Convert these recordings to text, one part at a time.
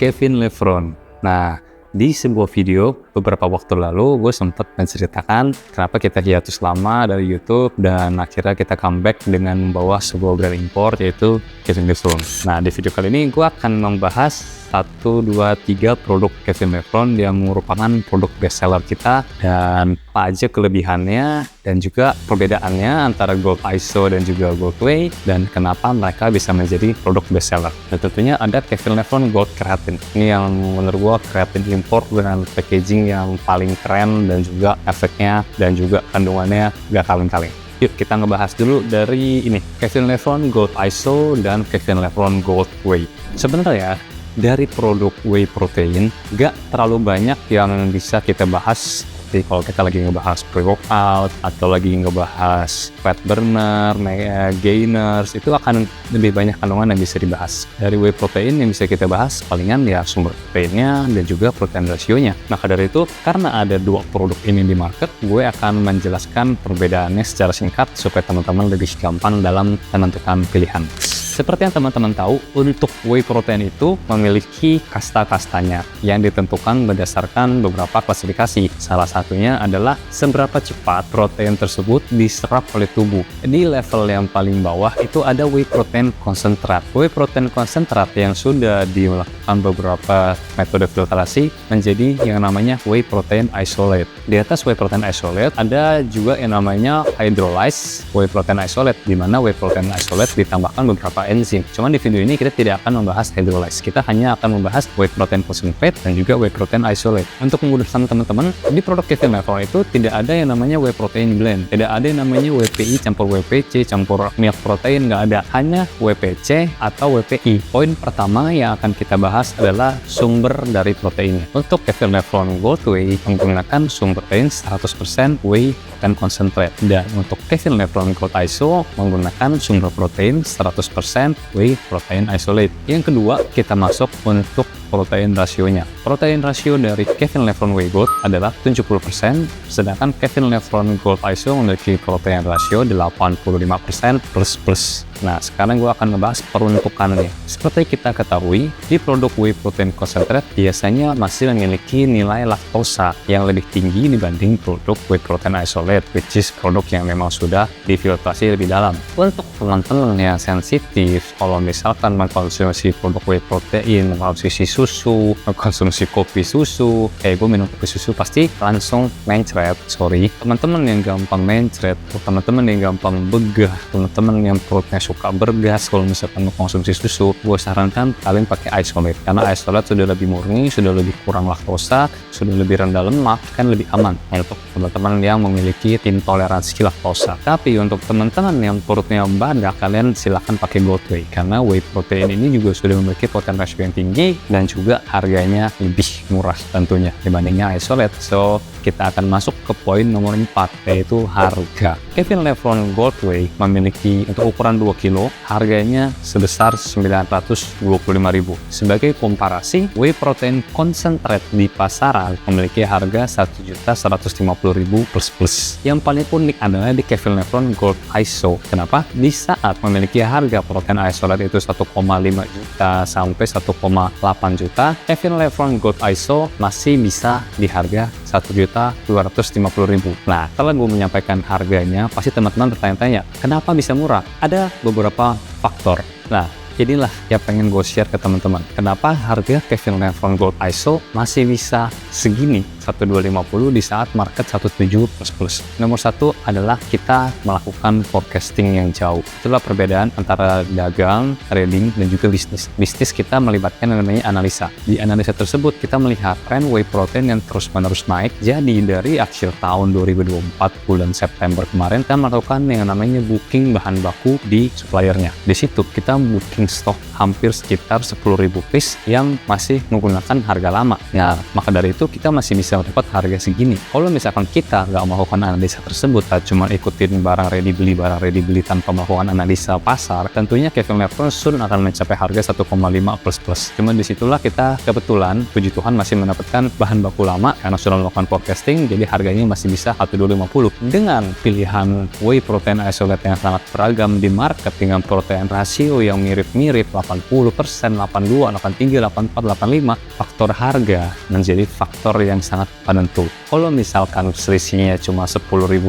Kevin Leffron. Nah, di sebuah video beberapa waktu lalu gue sempat menceritakan kenapa kita hiatus lama dari YouTube dan akhirnya kita comeback dengan membawa sebuah brand import yaitu Kevin Leffron. Nah, di video kali ini gue akan membahas 1, 2, 3 produk Kevin Leffron yang merupakan produk bestseller kita dan apa aja kelebihannya dan juga perbedaannya antara Gold ISO dan juga Gold Way dan kenapa mereka bisa menjadi produk bestseller. Dan tentunya ada Kevin Leffron Gold Keratin. Ini yang menurut gue keratin import dengan packaging yang paling keren dan juga efeknya dan juga kandungannya gak kaleng-kaleng. Yuk kita ngebahas dulu dari ini, Kevin Leffron Gold ISO dan Kevin Leffron Gold Way. Sebenarnya dari produk whey protein gak terlalu banyak yang bisa kita bahas. Jadi kalau kita lagi ngebahas pre-workout atau lagi ngebahas fat burner, gainers, itu akan lebih banyak kandungan yang bisa dibahas. Dari whey protein yang bisa kita bahas palingan ya sumber proteinnya dan juga protein rasionya. Maka dari itu, karena ada 2 produk ini di market, gue akan menjelaskan perbedaannya secara singkat supaya teman-teman lebih gampang dalam menentukan pilihan. Seperti yang teman-teman tahu, untuk whey protein itu memiliki kasta-kastanya yang ditentukan berdasarkan beberapa klasifikasi. Salah satunya adalah seberapa cepat protein tersebut diserap oleh tubuh. Di level yang paling bawah itu ada whey protein konsentrat. Whey protein konsentrat yang sudah dilakukan beberapa metode filtrasi menjadi yang namanya whey protein isolate. Di atas whey protein isolate ada juga yang namanya hydrolyzed whey protein isolate, di mana whey protein isolate ditambahkan beberapa enzim. Cuman di video ini kita tidak akan membahas hydrolyze. Kita hanya akan membahas whey protein concentrate dan juga whey protein isolate. Untuk memudahkan teman-teman, di produk Kevin Leffron itu tidak ada yang namanya whey protein blend. Tidak ada yang namanya WPI campur WPC campur milk protein, nggak ada. Hanya WPC atau WPI. Poin pertama yang akan kita bahas adalah sumber dari proteinnya. Untuk Kevin Leffron Gold Whey menggunakan sumber protein 100% whey protein concentrate. Dan untuk Kevin Leffron Gold ISO menggunakan sumber protein 100% whey protein isolate. Yang kedua, kita masuk untuk protein rasionya. Protein rasio dari Kevin Leffron Whey Gold adalah 70%, sedangkan Kevin Leffron Gold ISO memiliki protein rasio 85% plus. Nah, sekarang gue akan ngebahas peruntukannya. Seperti kita ketahui, di produk whey protein concentrate biasanya masih memiliki nilai laktosa yang lebih tinggi dibanding produk whey protein isolate, which is produk yang memang sudah difiltrasi lebih dalam. Untuk teman-teman yang sensitif, kalau misalkan mengkonsumsi produk whey protein, mengkonsumsi susu, mengkonsumsi kopi susu, gue minum kopi susu pasti langsung mencret. Teman-teman yang gampang mencret, teman-teman yang gampang begah, teman-teman yang perutnya suka bergas kalau misalkan mengkonsumsi susu, gue sarankan kalian pakai isolate, karena isolate sudah lebih murni, sudah lebih kurang laktosa, sudah lebih rendah lemak, kan lebih aman untuk teman-teman yang memiliki intoleransi laktosa. Tapi untuk teman-teman yang perutnya banyak, kalian silahkan pakai Gold Whey, karena whey protein ini juga sudah memiliki protein rasio yang tinggi dan juga harganya lebih murah tentunya dibandingnya isolate. So, kita akan masuk ke poin nomor 4, yaitu harga. Kevin Leffron Gold Whey memiliki untuk ukuran 2 kilo, harganya sebesar 925.000. Sebagai komparasi, whey protein concentrate di pasaran memiliki harga 1.150.000 plus. Yang paling unik adalah di Kevin Leffron Gold ISO. Kenapa? Di saat memiliki harga protein isolate itu 1,5 juta sampai 1,8 juta, Kevin Leffron Gold ISO masih bisa di harga 1.250.000. Nah, setelah gue menyampaikan harganya, pasti teman-teman bertanya-tanya, kenapa bisa murah? Ada beberapa faktor. Nah, inilah yang pengen gue share ke teman-teman. Kenapa harga Kevin Leffron Gold ISO masih bisa segini, 1.250 di saat market 1.7 plus. Nomor 1 adalah kita melakukan forecasting yang jauh. Itulah perbedaan antara dagang, trading, dan juga bisnis. Bisnis kita melibatkan yang namanya analisa. Di analisa tersebut kita melihat tren whey protein yang terus-menerus naik. Jadi dari akhir tahun 2024 bulan September kemarin kita melakukan yang namanya booking bahan baku di suppliernya. Di situ kita booking stok hampir sekitar 10.000 piece yang masih menggunakan harga lama. Nah, maka dari itu kita masih bisa bisa dapat harga segini. Kalau misalkan kita nggak melakukan analisa tersebut, cuma ikutin barang ready beli tanpa melakukan analisa pasar, tentunya Kevin Levron soon akan mencapai harga 1,5 plus. Cuma disitulah kita kebetulan, puji Tuhan, masih mendapatkan bahan baku lama karena sudah melakukan forecasting, jadi harganya masih bisa 1,250. Dengan pilihan whey protein isolate yang sangat beragam di market dengan protein rasio yang mirip-mirip 80%, 82, 83, 84, 85, faktor harga menjadi faktor yang sangat penentu. Kalau misalkan selisihnya cuma 10.000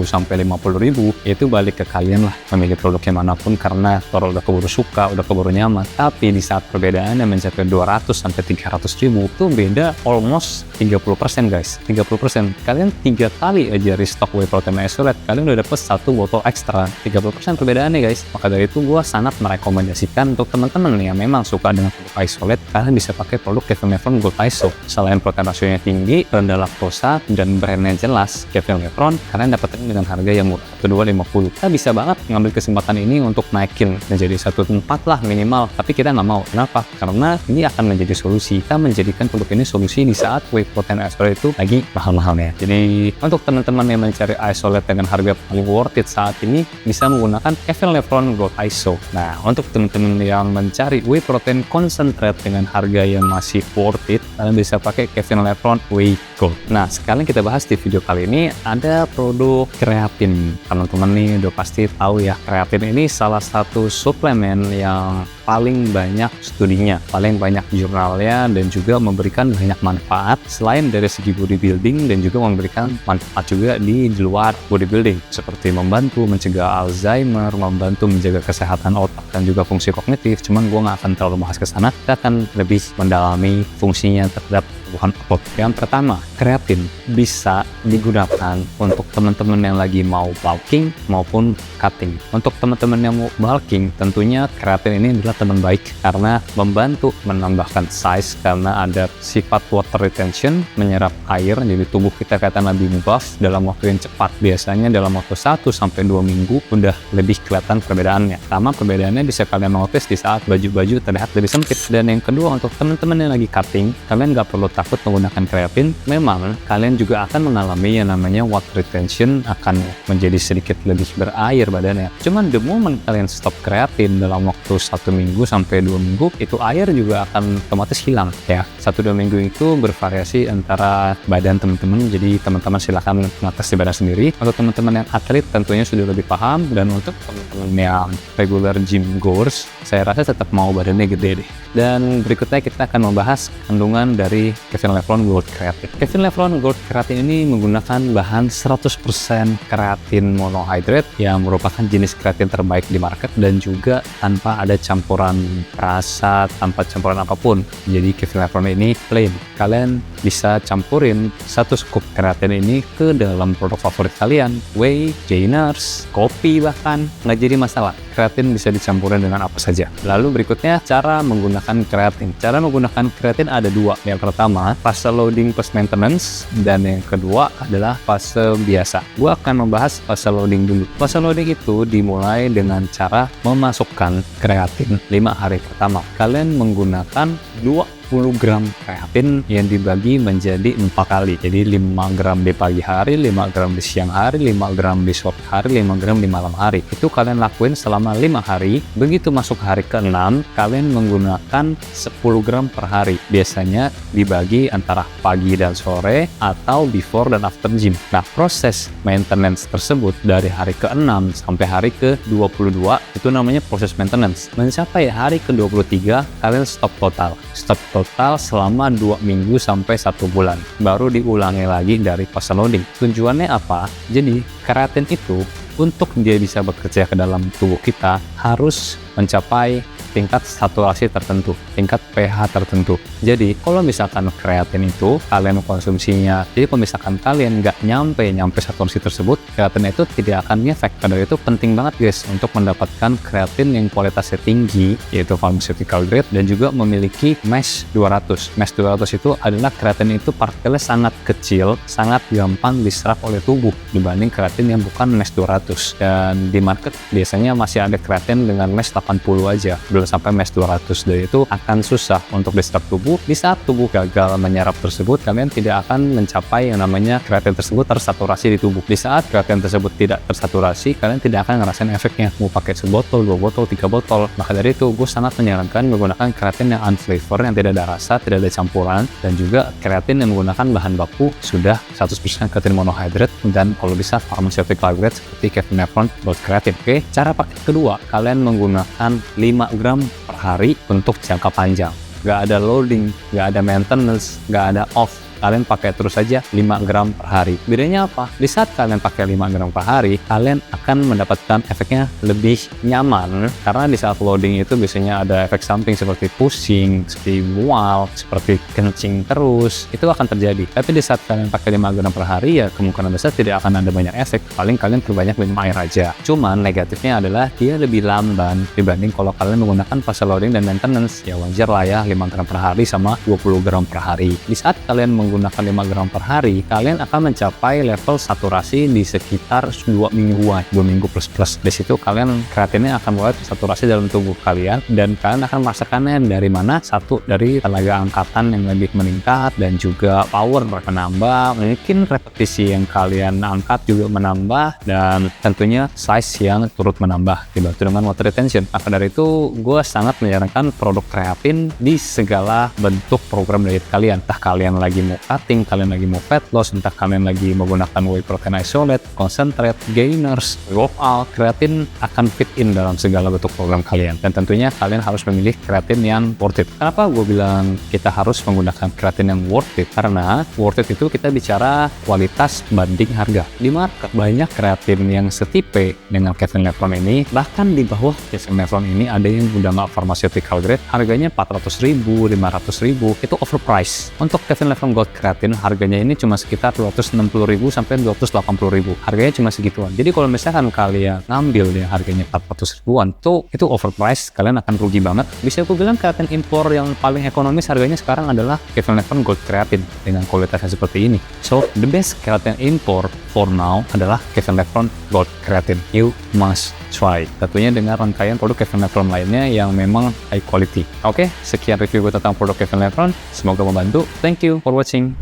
sampai 50.000, itu balik ke kalian lah memilih produknya manapun, karena kalau udah keburu suka, udah keburu nyaman. Tapi di saat perbedaannya mencapai 200 sampai 300.000, itu beda almost 30% guys. 30%. Kalian 3 kali aja restock whey protein isolate, kalian udah dapet 1 botol ekstra. 30% perbedaannya guys. Maka dari itu gue sangat merekomendasikan untuk teman-teman yang memang suka dengan produk isolate, kalian bisa pakai produk Kevin Levron Gold ISO. Selain protein rasionya tinggi, rendah laktosa, dan brandnya jelas, Kevin Levron kalian dapetin dengan harga yang murah, 1,250. Kita bisa banget ngambil kesempatan ini untuk naikin menjadi 1,4 lah minimal, tapi kita nggak mau. Kenapa? Karena ini akan menjadi solusi. Kita menjadikan produk ini solusi di saat whey protein isolate itu lagi mahal-mahalnya. Jadi untuk teman-teman yang mencari isolate dengan harga paling worth it saat ini, bisa menggunakan Kevin Levron Gold ISO. Nah, untuk teman-teman yang mencari whey protein concentrate dengan harga yang masih worth it, kalian bisa pakai Kevin Levron Whey Gold. Nah, sekarang kita bahas di video kali ini ada produk kreatin. Teman-teman nih udah pasti tahu ya, kreatin ini salah satu suplemen yang paling banyak studinya, paling banyak jurnalnya, dan juga memberikan banyak manfaat selain dari segi bodybuilding, dan juga memberikan manfaat juga di luar bodybuilding, seperti membantu mencegah Alzheimer, membantu menjaga kesehatan otak dan juga fungsi kognitif. Cuman gue nggak akan terlalu bahas ke sana, kita akan lebih mendalami fungsinya terhadap tubuhan otot. Yang pertama, kreatin bisa digunakan untuk teman-teman yang lagi mau bulking maupun cutting. Untuk teman-teman yang mau bulking, tentunya kreatin ini adalah teman baik karena membantu menambahkan size, karena ada sifat water retention, menyerap air, jadi tubuh kita kelihatan lebih buff dalam waktu yang cepat. Biasanya dalam waktu 1 sampai 2 minggu udah lebih kelihatan perbedaannya. Sama perbedaannya bisa kalian notice di saat baju-baju terlihat lebih sempit. Dan yang kedua, untuk teman-teman yang lagi cutting, kalian nggak perlu takut menggunakan kreatin. Memang kalian juga akan mengalami yang namanya water retention, akan menjadi sedikit lebih berair badannya. Cuman the moment kalian stop kreatin dalam waktu 1 minggu sampai 2 minggu, itu air juga akan otomatis hilang ya. 1-2 minggu itu bervariasi antara badan teman-teman, jadi teman-teman silahkan mengatas di badan sendiri. Untuk teman-teman yang atlet tentunya sudah lebih paham, dan untuk teman-teman yang regular gym goers, saya rasa tetap mau badannya gede deh. Dan berikutnya kita akan membahas kandungan dari Kevin Levron Gold Creatine. Kevin Levron Gold Creatine ini menggunakan bahan 100% keratin monohydrate yang merupakan jenis keratin terbaik di market, dan juga tanpa ada campuran rasa, tanpa campuran apapun. Jadi Kevin Levron ini plain. Kalian bisa campurin 1 scoop keratin ini ke dalam produk favorit kalian, whey, gainers, kopi, bahkan nggak jadi masalah. Keratin bisa dicampurin dengan apa saja. Lalu berikutnya, cara menggunakan keratin. Cara menggunakan keratin ada 2. Yang pertama, fase loading plus maintenance, dan yang kedua adalah fase biasa. Gua akan membahas fase loading dulu. Fase loading itu dimulai dengan cara memasukkan keratin 5 hari pertama. Kalian menggunakan 20 gram kreatin yang dibagi menjadi 4 kali. Jadi 5 gram di pagi hari, 5 gram di siang hari, 5 gram di sore hari, 5 gram di malam hari. Itu kalian lakuin selama 5 hari. Begitu masuk hari ke-6, kalian menggunakan 10 gram per hari. Biasanya dibagi antara pagi dan sore, atau before dan after gym. Nah, proses maintenance tersebut dari hari ke-6 sampai hari ke-22 itu namanya proses maintenance. Mencapai hari ke-23, kalian stop total. Stop total selama 2 minggu sampai 1 bulan. Baru diulangi lagi dari fase loading. Tujuannya apa? Jadi keratin itu untuk dia bisa bekerja ke dalam tubuh kita harus mencapai tingkat saturasi tertentu, tingkat pH tertentu. Jadi kalau misalkan kreatin itu kalian konsumsinya, jadi kalau misalkan kalian nggak nyampe saturasi tersebut, kreatin itu tidak akan ngefek. Karena itu penting banget guys untuk mendapatkan kreatin yang kualitasnya tinggi, yaitu pharmaceutical grade, dan juga memiliki mesh 200. Mesh 200 itu adalah kreatin itu partikelnya sangat kecil, sangat gampang diserap oleh tubuh dibanding kreatin yang bukan mesh 200. Dan di market biasanya masih ada kreatin dengan mesh 80 aja, belum sampai max 200, dan itu akan susah untuk diserap tubuh. Di saat tubuh gagal menyerap tersebut, kalian tidak akan mencapai yang namanya kreatin tersebut tersaturasi di tubuh. Di saat kreatin tersebut tidak tersaturasi, kalian tidak akan ngerasain efeknya, mau pakai sebotol, 2 botol, 3 botol. Maka dari itu gue sangat menyarankan menggunakan kreatin yang unflavor, yang tidak ada rasa, tidak ada campuran, dan juga kreatin yang menggunakan bahan baku sudah 100% kreatin monohydrate, dan kalau bisa pharmaceutical grade seperti Kevin Nephron Gold Creatine. Oke, cara pakai kedua, kalian menggunakan 5 gram per hari untuk jangka panjang. Gak ada loading, gak ada maintenance, gak ada off. Kalian pakai terus saja 5 gram per hari. Bedanya apa? Di saat kalian pakai 5 gram per hari, kalian akan mendapatkan efeknya lebih nyaman, karena di saat loading itu biasanya ada efek samping seperti pusing, seperti mual, seperti kencing terus. Itu akan terjadi. Tapi di saat kalian pakai 5 gram per hari, ya kemungkinan besar tidak akan ada banyak efek. Paling kalian terbanyak minum air aja. Cuman negatifnya adalah dia lebih lamban dibanding kalau kalian menggunakan fase loading dan maintenance. Ya wajar lah ya, 5 gram per hari sama 20 gram per hari. Di saat kalian menggunakan 5 gram per hari, kalian akan mencapai level saturasi di sekitar 2 mingguan, 2 minggu plus. Di situ kalian kreatinnya akan mulai saturasi dalam tubuh kalian, dan kalian akan merasakannya dari mana? Satu, dari tenaga angkatan yang lebih meningkat, dan juga power menambah, mungkin repetisi yang kalian angkat juga menambah, dan tentunya size yang turut menambah dibantu dengan water retention. Maka dari itu gue sangat menyarankan produk kreatin di segala bentuk program diet kalian. Entah kalian lagi mau cutting, kalian lagi mau fat loss, entah kalian lagi menggunakan whey protein isolate, concentrate, gainers, workout, kreatin akan fit in dalam segala bentuk program kalian. Dan tentunya kalian harus memilih kreatin yang worth it. Kenapa gue bilang kita harus menggunakan kreatin yang worth it? Karena worth it itu kita bicara kualitas banding harga. Di market banyak kreatin yang setipe dengan Kevin Nephron ini, bahkan di bawah Kevin Nephron ini ada yang udah nggak pharmaceutical grade, harganya 400.000, 500.000, itu overpriced. Untuk Kevin Nephron Gold Creatine harganya ini cuma sekitar 260.000 sampai 280.000. Harganya cuma segituan. Jadi kalau misalkan kalian ngambil yang harganya 400 ribuan, itu overpriced, kalian akan rugi banget. Bisa aku bilang kreatin impor yang paling ekonomis harganya sekarang adalah Kevin Nephron Gold Creatine dengan kualitasnya seperti ini. So, the best kreatin impor for now adalah Kevin Nephron Gold Creatine. You must try. Tentunya dengan rangkaian produk Kevin Nephron lainnya yang memang high quality. Oke, sekian review gue tentang produk Kevin Nephron. Semoga membantu. Thank you for watching.